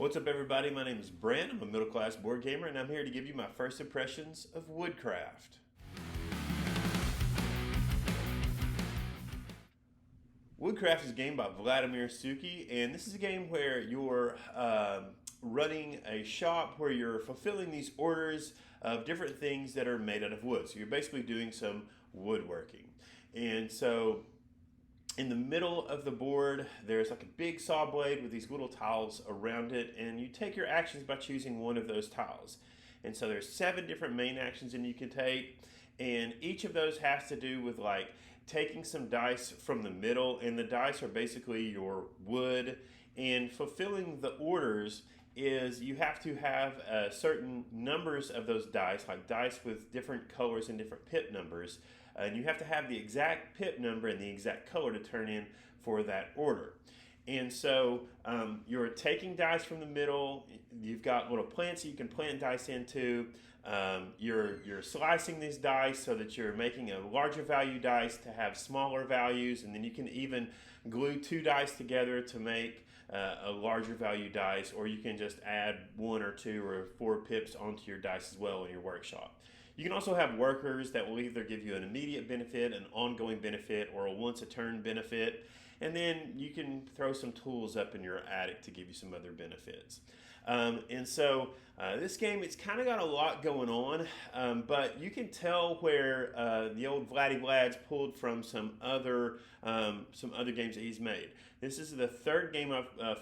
What's up, everybody? My name is Brent. I'm a middle class board gamer, and I'm here to give you my first impressions of Woodcraft. Woodcraft is a game by Vladimir Suki, and this is a game where you're running a shop where you're fulfilling these orders of different things that are made out of wood. So you're basically doing some woodworking. And so in the middle of the board, there's like a big saw blade with these little tiles around it, and you take your actions by choosing one of those tiles. And so there's 7 different main actions that you can take, and each of those has to do with like taking some dice from the middle, and the dice are basically your wood, and fulfilling the orders is you have to have certain numbers of those dice, like dice with different colors and different pip numbers, and you have to have the exact pip number and the exact color to turn in for that order. And so you're taking dice from the middle. You've got little plants that you can plant dice into. You're slicing these dice so that you're making a larger value dice to have smaller values, and then you can even glue 2 dice together to make a larger value dice, or you can just add 1 or 2 or 4 pips onto your dice as well in your workshop. You can also have workers that will either give you an immediate benefit, an ongoing benefit, or a once a turn benefit. And then you can throw some tools up in your attic to give you some other benefits. And so this game, it's kind of got a lot going on, but you can tell where the old Vladdy Vlads pulled from some other games that he's made. This is the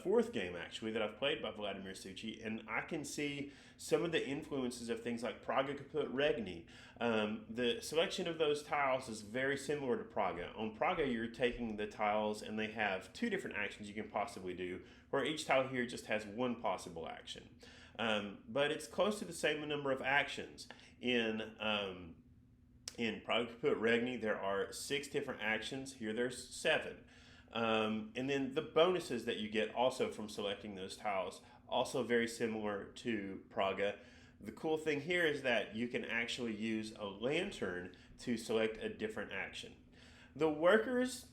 fourth game actually that I've played by Vladimir Suki, and I can see some of the influences of things like Praga Kaput Regni. The selection of those tiles is very similar to Praga. On Praga, you're taking the tiles, and they have 2 different actions you can possibly do, where each tile here just has 1 possible action. But it's close to the same number of actions. In Praga Kaput Regni, there are 6 different actions. Here there's 7. And then the bonuses that you get also from selecting those tiles, also very similar to Praga. The cool thing here is that you can actually use a lantern to select a different action. The workers,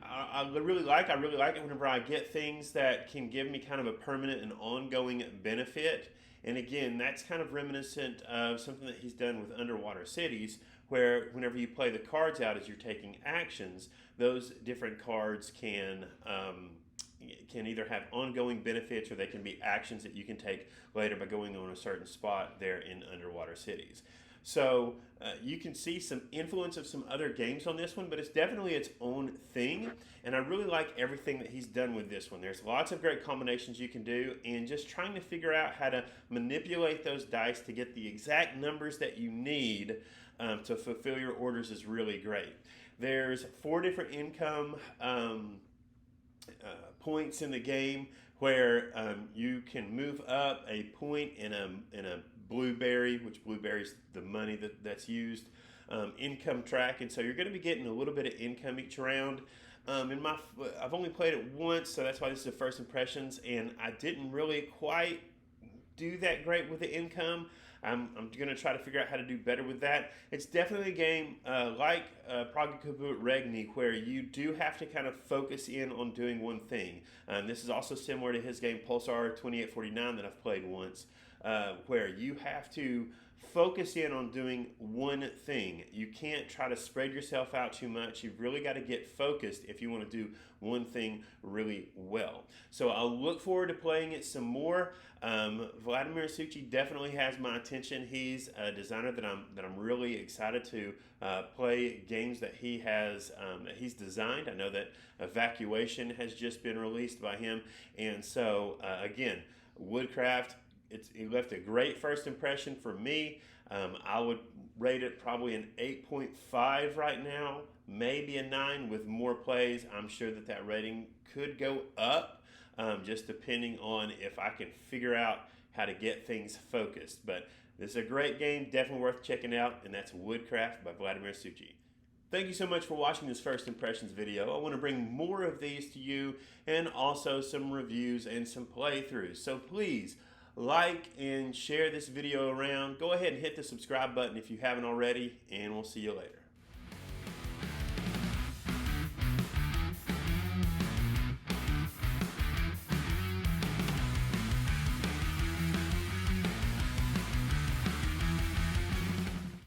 I really like it whenever I get things that can give me kind of a permanent and ongoing benefit. And again, that's kind of reminiscent of something that he's done with Underwater Cities, where whenever you play the cards out as you're taking actions, those different cards can either have ongoing benefits, or they can be actions that you can take later by going on a certain spot there in Underwater Cities. So you can see some influence of some other games on this one, but it's definitely its own thing, and I really like everything that he's done with this one. There's lots of great combinations you can do, and just trying to figure out how to manipulate those dice to get the exact numbers that you need to fulfill your orders is really great. There's 4 different income points in the game where you can move up a point in a blueberry, which blueberry is the money that's used, income track, and so you're going to be getting a little bit of income each round. I've only played it once, so that's why this is the first impressions, and I didn't really quite do that great with the income. I'm going to try to figure out how to do better with that. It's definitely a game like Praga Kaput Regni, where you do have to kind of focus in on doing one thing. This is also similar to his game Pulsar 2849 that I've played once, where you have to focus in on doing one thing. You can't try to spread yourself out too much. You've really got to get focused if you want to do one thing really well. So I'll look forward to playing it some more. Vladimir Suki definitely has my attention. He's a designer that I'm really excited to play games that he's designed. I know that Evacuation has just been released by him, and so again, Woodcraft. It left a great first impression for me. I would rate it probably an 8.5 right now, maybe a 9 with more plays. I'm sure that rating could go up, just depending on if I can figure out how to get things focused. But this is a great game, definitely worth checking out, and that's Woodcraft by Vladimir Suki. Thank you so much for watching this first impressions video. I want to bring more of these to you, and also some reviews and some playthroughs. So please, like and share this video around. Go ahead and hit the subscribe button if you haven't already, and we'll see you later.